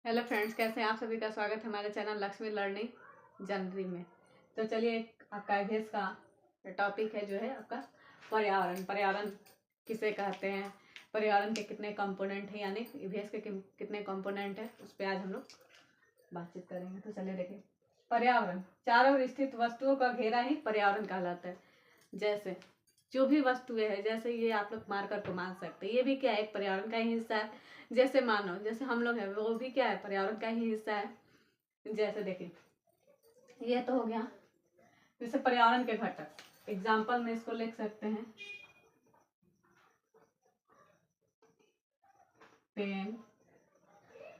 Hello friends, कैसे हैं आप सभी का स्वागत है हमारे चैनल लक्ष्मी लर्निंग जनवरी में। तो चलिए, आपका ईवीएस का टॉपिक है जो है आपका पर्यावरण। पर्यावरण किसे कहते हैं, पर्यावरण के कितने कंपोनेंट हैं, यानी ईवीएस के कितने कंपोनेंट हैं, उस पर आज हम लोग बातचीत करेंगे। तो चलिए देखिए, पर्यावरण चारों ओर स्थित वस्तुओं का घेरा ही पर्यावरण कहलाता है। जैसे जो भी वस्तुएं है, जैसे ये आप लोग मार्कर को मान सकते हैं, ये भी क्या है, एक पर्यावरण का ही हिस्सा है। जैसे मानो, जैसे हम लोग हैं, वो भी क्या है, पर्यावरण का ही हिस्सा है। जैसे देखिए, ये तो हो गया जैसे पर्यावरण के घटक। एग्जाम्पल में इसको लिख सकते हैं, पेन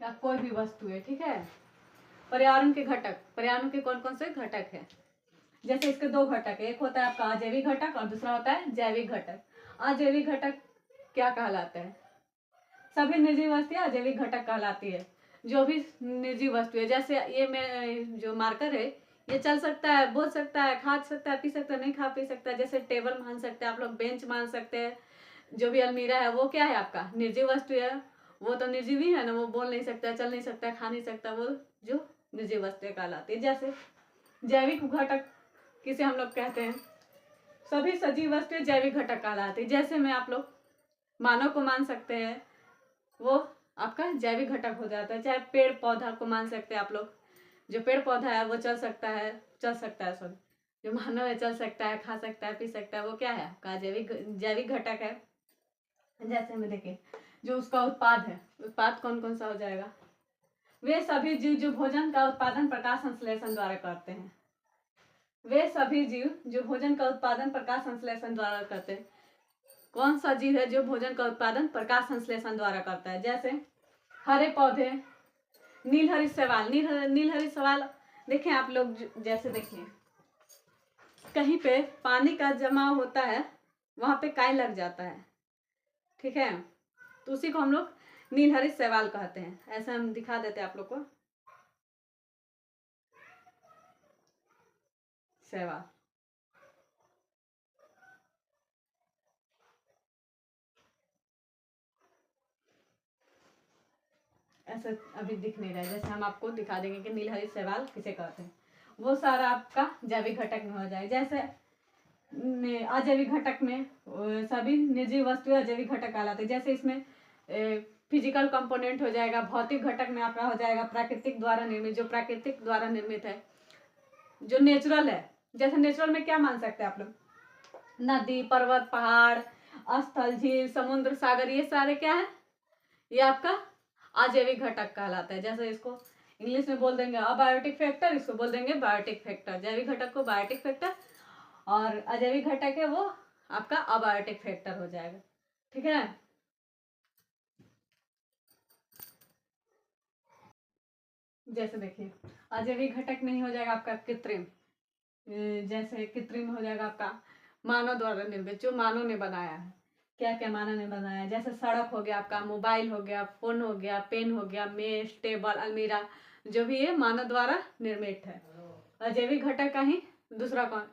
या कोई भी वस्तु है, ठीक है। पर्यावरण के घटक, पर्यावरण के कौन कौन से घटक है। जैसे इसके दो घटक है, एक होता है आपका अजैविक घटक और दूसरा होता है जैविक घटक। अजैविक घटक क्या कहलाता है, सभी निर्जीव वस्तुएं अजैविक घटक कहलाती है। जो भी निर्जीव वस्तु है, जैसे ये में जो मार्कर है, ये चल सकता है, बोल सकता है, खा सकता है, पी सकता है, नहीं खा पी सकता है। जैसे टेबल मान सकते हैं आप लोग, बेंच मान सकते हैं। जो भी अलमीरा है वो क्या है, आपका निर्जीव वस्तु है। वो तो निर्जीव ही है ना, वो बोल नहीं सकता, चल नहीं सकता, खा नहीं सकता, वो जो निर्जीव वस्तुएं कहलाती है। जैसे जैविक घटक किसे हम लोग कहते हैं, सभी सजीव वस्तुएं जैविक घटक कहलाती है। जैसे में आप लोग मानव को मान सकते हैं, वो आपका जैविक घटक हो जाता है। चाहे पेड़ पौधा को मान सकते हैं आप लोग, जो पेड़ पौधा है वो चल सकता है सॉरी, जो मानव है चल सकता है, खा सकता है, पी सकता है, वो क्या है, आपका जैविक जैविक घटक है। जैसे में देखिए, जो उसका उत्पाद है, उत्पाद कौन कौन सा हो जाएगा, वे सभी जीव जो भोजन का उत्पादन प्रकाश संश्लेषण द्वारा करते हैं। वे सभी जीव जो भोजन का उत्पादन प्रकाश संश्लेषण द्वारा करते हैं। कौन सा जीव है जो भोजन का उत्पादन प्रकाश संश्लेषण द्वारा करता है। जैसे हरे पौधे, नीलहरी शैवाल। नीलहरी शैवाल देखें आप लोग, जैसे देखिए कहीं पे पानी का जमा होता है, वहां पे काई लग जाता है, ठीक है, तो उसी को हम लोग नीलहरी शैवाल कहते हैं। ऐसा हम दिखा देते हैं आप लोग को, शैवाल ऐसा अभी दिख नहीं रहा है। जैसे हम आपको दिखा देंगे कि नीलहरी शैवाल किसे कहते हैं, वो सारा आपका जैविक घटक में हो जाए। जैसे अजैविक घटक में सभी निर्जीव वस्तुएं अजैविक घटक कहलाते हैं। जैसे इसमें फिजिकल कंपोनेंट हो जाएगा, भौतिक घटक में आपका हो जाएगा प्राकृतिक द्वारा निर्मित, जो प्राकृतिक द्वारा निर्मित है, जो नेचुरल है। जैसे नेचुरल में क्या मान सकते हैं आप लोग, नदी, पर्वत, पहाड़, स्थल, झील, समुद्र, सागर, ये सारे क्या है, ये आपका अजैविक घटक कहलाता है। जैसे इसको इंग्लिश में बोल देंगे अबायोटिक फैक्टर, इसको बोल देंगे बायोटिक फैक्टर। जैविक घटक को बायोटिक फैक्टर और अजैविक घटक है वो आपका अबायोटिक फैक्टर हो जाएगा, ठीक है। जैसे देखिए, अजैविक घटक में ही हो जाएगा आपका कृत्रिम। जैसे कृत्रिम हो जाएगा आपका मानव द्वारा निर्मित, जो मानव ने बनाया है। क्या क्या मानव ने बनाया है, जैसे सड़क हो गया आपका, मोबाइल हो गया, फोन हो गया, पेन हो गया, मेज, टेबल, अलमीरा, जो भी ये मानव द्वारा निर्मित है। अजैविक घटक का ही दूसरा कौन,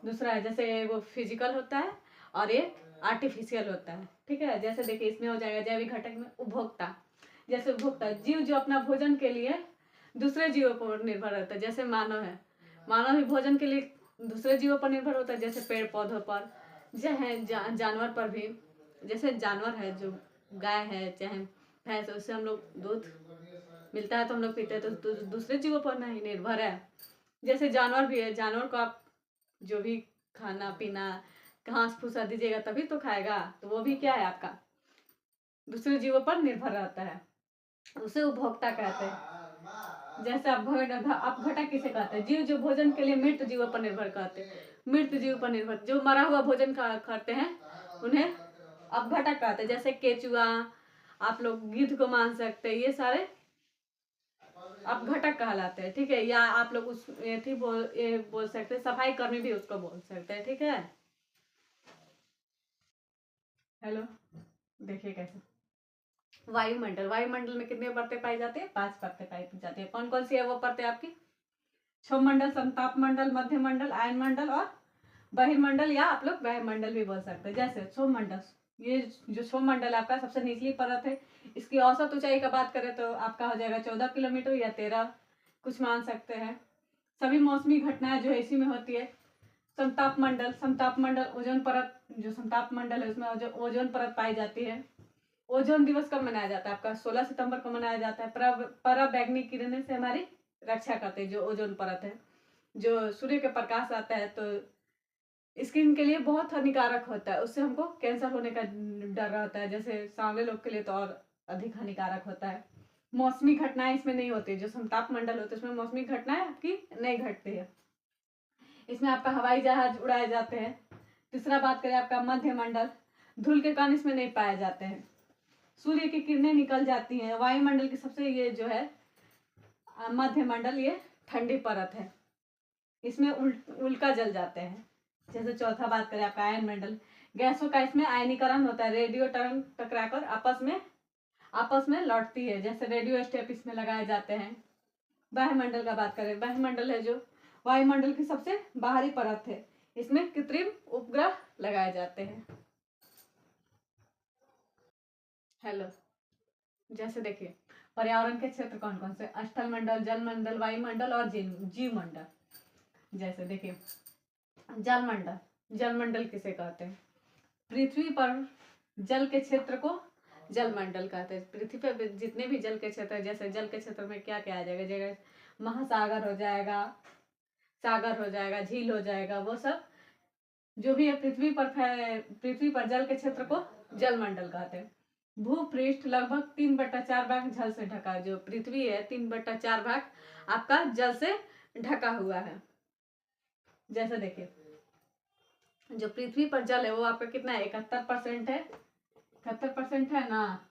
दूसरा है, जैसे वो फिजिकल होता है और ये आर्टिफिशियल होता है, ठीक है। जैसे देखिए, इसमें हो जाएगा जैविक घटक में उपभोक्ता। जैसे उपभोक्ता जीव जो अपना भोजन के लिए दूसरे जीवों पर निर्भर रहता है। जैसे मानव है, मानव भी भोजन के लिए दूसरे जीवों पर निर्भर होता है, जैसे पेड़ पौधों पर, चाहे जानवर पर भी। जैसे जानवर है, जो गाय है चाहे भैंस, उससे हम लोग दूध मिलता है तो हम लोग पीते हैं, तो दूसरे जीवों पर नहीं निर्भर है। जैसे जानवर भी है, जानवर को आप जो भी खाना पीना, घास भूसा दीजिएगा तभी तो खाएगा, तो वो भी क्या है, आपका दूसरे जीवों पर निर्भर रहता है, उसे उपभोक्ता कहते हैं। जैसे आप घटक किसे कहते हैं, जीव जो भोजन के लिए मृत जीवों पर निर्भर करते हैं। मृत जीव पर निर्भर, जो मरा हुआ भोजन करते हैं, उन्हें अपघटक कहते हैं। जैसे केचुआ, आप लोग गिद्ध को मान सकते हैं, ये सारे अपघटक कहलाते हैं, ठीक है। या आप लोग उस ये बोल सकते हैं, सफाई कर्मी भी उसको बोल सकते हैं, ठीक है। हेलो, देखिए कैसे वायुमंडल, वायुमंडल में कितने परतें पाई जाती है, 5 परतें पाई जाती है। कौन कौन सी है वो परतें आपकी, क्षोभमंडल, समताप मंडल, मध्य मंडल, आयन मंडल और बहिर्मंडल, या आप लोग वायुमंडल भी बोल सकते हैं। जैसे क्षोभमंडल, ये जो सौरमंडल है आपका सबसे निचली परत है। इसकी औसत ऊंचाई का बात करें तो आपका हो जाएगा 14 किलोमीटर या 13 कुछ मान सकते हैं। सभी मौसमी घटनाएं जो है इसी में होती है। समताप मंडल, समताप मंडल ओजोन परत, जो समताप मंडल है उसमें ओजोन परत पाई जाती है। ओजोन दिवस कब मनाया जाता है आपका? 16 सितंबर को मनाया जाता है। पराबैंगनी किरणें से हमारी रक्षा करते हैं। जो ओजोन परत है, जो सूर्य के प्रकाश आता है तो स्किन के लिए बहुत हानिकारक होता है, उससे हमको कैंसर होने का डर रहता है। जैसे सांवले लोग के लिए तो और अधिक हानिकारक होता है। मौसमी घटनाएं इसमें नहीं होती। जो समताप मंडल होता है उसमें मौसमी घटनाएं आपकी नहीं घटती है। इसमें आपका हवाई जहाज उड़ाए जाते हैं। तीसरा बात करें आपका मध्य मंडल, धूल के कण इसमें नहीं पाए जाते हैं। सूर्य की किरणें निकल जाती हैं। वायुमंडल की सबसे ये जो है मध्य मंडल, ये ठंडी परत है। इसमें उल्का जल जाते हैं। जैसे चौथा बात करें आपका आयन मंडल, गैसों का इसमें आयनीकरण होता है। रेडियो तरंग टकराकर आपस में लौटती है। जैसे रेडियो स्टेप इसमें लगाए जाते हैं। वायुमंडल का बात करें, वायुमंडल है जो वायुमंडल की सबसे बाहरी परत है। इसमें कृत्रिम उपग्रह लगाए जाते हैं। हेलो, जैसे देखिए पर्यावरण के क्षेत्र कौन कौन से? स्थल मंडल, जल मंडल, वायुमंडल और जीव मंडल। जैसे देखिए जल मंडल, जल मंडल किसे कहते हैं? पृथ्वी पर जल के क्षेत्र को जल मंडल कहते हैं। पृथ्वी पर जितने भी जल के क्षेत्र है, जैसे जल के क्षेत्र में क्या क्या आ जाएगा? जगह महासागर हो जाएगा, सागर हो जाएगा, झील हो जाएगा, वो सब जो भी है पृथ्वी पर जल के क्षेत्र को जल मंडल कहते हैं। भूपृष्ठ लगभग 3/4 भाग जल से ढका है। जो पृथ्वी है 3/4 भाग आपका जल से ढका हुआ है। जैसे देखिए जो पृथ्वी पर जल है वो आपका कितना है? 71% है, 71% है ना,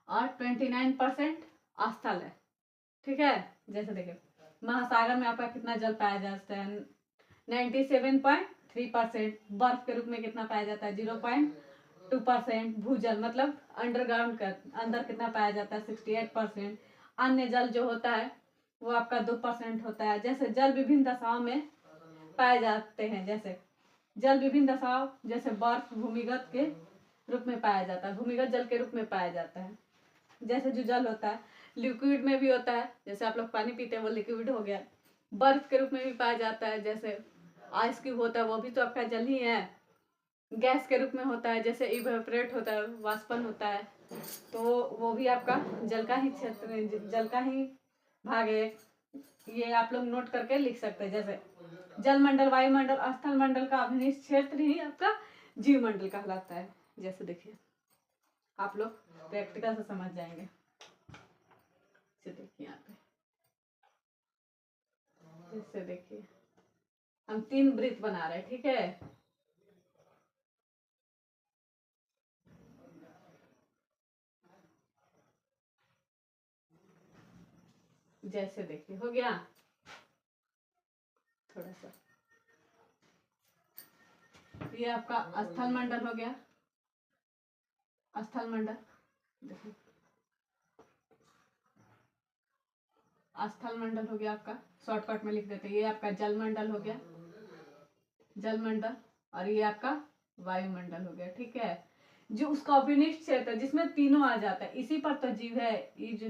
और 29% स्थल है। ठीक है। जैसे देखिए महासागर में आपका कितना जल पाया जाता है? 97.3%। बर्फ के रूप में कितना पाया जाता है? 0.2%। भूजल मतलब अंडरग्राउंड का अंदर कितना पाया जाता है? 68%। अन्य जल जो होता है वो आपका 2% होता है। जैसे जल विभिन्न दशाओं में पाए जाते हैं। जैसे जल विभिन्न दशाओं, जैसे बर्फ भूमिगत के रूप में पाया जाता है, भूमिगत जल के रूप में पाया जाता है। जैसे जो जल होता है लिक्विड में भी होता है, जैसे आप लोग पानी पीते हैं वो लिक्विड हो गया। बर्फ के रूप में भी पाया जाता है, जैसे आइस क्यूब होता है वो भी तो आपका जल ही है। गैस के रूप में होता है, जैसे इवेपोरेट होता है, वाष्पन होता है, तो वो भी आपका जल का ही क्षेत्र, जल का ही भाग है। ये आप लोग नोट करके लिख सकते हैं। जैसे जल मंडल, वायुमंडल, स्थल मंडल का अभिनिष्ठ क्षेत्र ही आपका जीव मंडल कहलाता है। जैसे देखिए आप लोग प्रैक्टिकल से समझ जाएंगे। देखिए यहाँ पे जैसे देखिए हम 3 वृत्त बना रहे हैं। ठीक है। जैसे देखिए हो गया थोड़ा सा, ये आपका स्थल मंडल हो गया। स्थल मंडल देखिए, स्थल मंडल हो गया आपका, शॉर्टकट में लिख देते हैं। ये आपका जल मंडल हो गया, जल मंडल, और ये आपका वायुमंडल हो गया। ठीक है। जो उसका अभिनिष्ठ क्षेत्र जिसमें तीनों आ जाता है, इसी पर तो जीव है। ये जो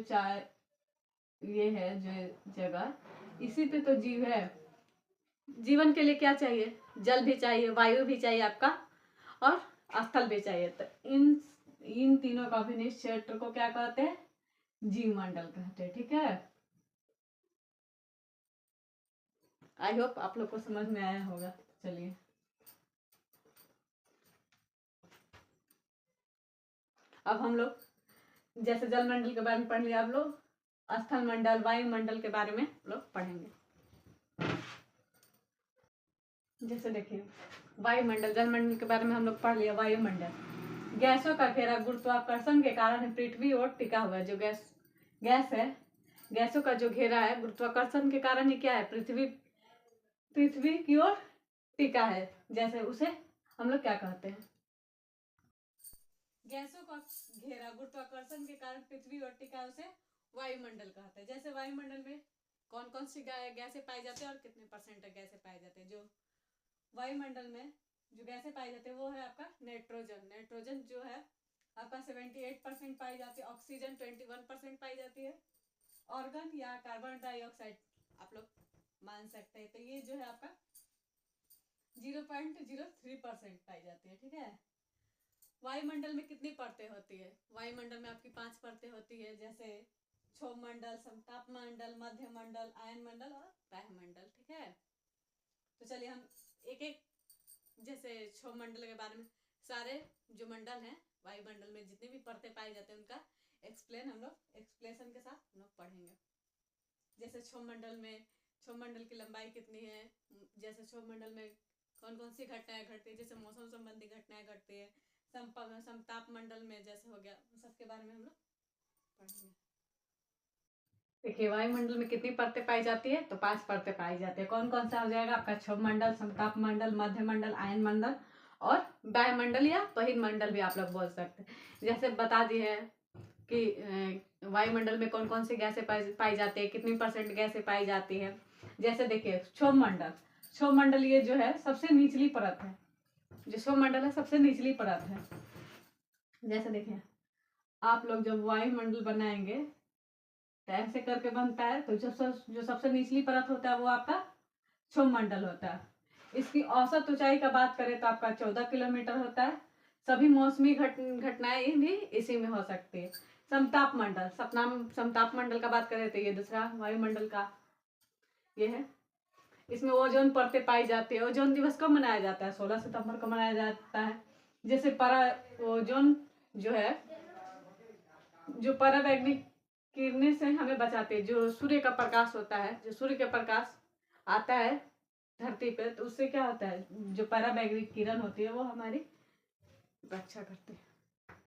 ये है जो जगह, इसी पे तो जीव है। जीवन के लिए क्या चाहिए? जल भी चाहिए, वायु भी चाहिए आपका, और स्थल भी चाहिए। तो इन तीनों का अभिनिष्ठ क्षेत्र को क्या कहते हैं? जीव मंडल कहते हैं। ठीक है। आई होप आप लोग को समझ में आया होगा। चलिए अब हम लोग जैसे जल मंडल के बारे में पढ़ लिया, आप लोग स्थल मंडल, वायुमंडल के बारे में लोग पढ़ेंगे। जैसे देखिए वायुमंडल, जलमंडल के बारे में हम लोग पढ़ लिया। वायुमंडल गैसों का घेरा गुरुत्वाकर्षण के कारण पृथ्वी और टिका हुआ है। जो गैस है, गैसों का जो घेरा है गुरुत्वाकर्षण के कारण ही क्या है? पृथ्वी की ओर टिका है। जैसे उसे हम लोग क्या कहते हैं? गैसों का घेरा गुरुत्वाकर्षण के कारण पृथ्वी और टिका, उसे वायुमंडल कहते हैं। जैसे वायुमंडल में कौन कौन सी गैसें पाई जाती है और कितने % गैसें पाए जाते हैं? जो वायुमंडल में जो गैसें पाई जाती है वो है आपका नाइट्रोजन। नाइट्रोजन जो है आपका 78% पाई जाती है। ऑक्सीजन 21% पाई जाती है। ऑर्गन या कार्बन डाइऑक्साइड आप लोग मान सकते हैं। तो ये जो है आपका 0.03% पाई जाती है, ठीक है। वायुमंडल में कितनी परतें होती है? वायुमंडल में आपकी 5 परतें होती है, जैसे क्षोभ मंडल, समताप मंडल, मध्य मंडल, आयन मंडल और वायुमंडल, ठीक है। तो चलिए हम एक एक जैसे क्षोभ मंडल के बारे में, सारे जो मंडल हैं वायुमंडल में जितनी भी परतें पाई जाती हैं उनका एक्सप्लेन हम लोग एक्सप्लेनेशन के साथ हम लोग पढ़ेंगे। जैसे क्षोभ मंडल में, क्षोभ मंडल की लंबाई कितनी है, जैसे क्षोभ मंडल में कौन कौन सी घटनाएं घटती है, जैसे मौसम संबंधी घटनाएं घटती है, समताप मंडल में जैसे हो गया, सबके बारे में हम लोग पढ़ेंगे। देखिए वायुमंडल में कितनी परतें पाई जाती है? तो 5 परतें पाई जाती है। कौन कौन सा हो जाएगा आपका? क्षोभ मंडल, समताप मंडल, मध्य मंडल, आयन मंडल और वायुमंडल या बहिर्मंडल मंडल भी आप लोग बोल सकते हैं। जैसे बता दिए कि वायुमंडल में कौन कौन सी गैसें पाई जाती है, कितनी % गैसें पाई जाती है। जैसे देखिए क्षोभ मंडल, क्षोभ मंडल ये जो है सबसे निचली परत है। जो क्षोभ मंडल है सबसे निचली परत है। जैसे देखिए आप लोग जब वायुमंडल बनाएंगे तो ऐसे करके बनता है, तो जो सबसे निचली परत होता है वो आपका क्षोभ मंडल होता है। इसकी औसत ऊंचाई का बात करें तो आपका 14 किलोमीटर होता है। सभी मौसमी घटनाएं भी इसी में हो सकती है। समताप मंडल, समताप मंडल का बात करें तो ये दूसरा वायुमंडल का ये है। इसमें ओजोन परतें पाई जाती है। ओजोन दिवस कब मनाया जाता है? 16 सितंबर को मनाया जाता है। जैसे ओजोन जो है, जो पराबैंगनी किरणें से हमें बचाते हैं। जो सूर्य का प्रकाश होता है, जो सूर्य का प्रकाश आता है धरती पे, तो उससे क्या होता है, जो पराबैंगनी किरण होती है वो हमारी रक्षा करती है।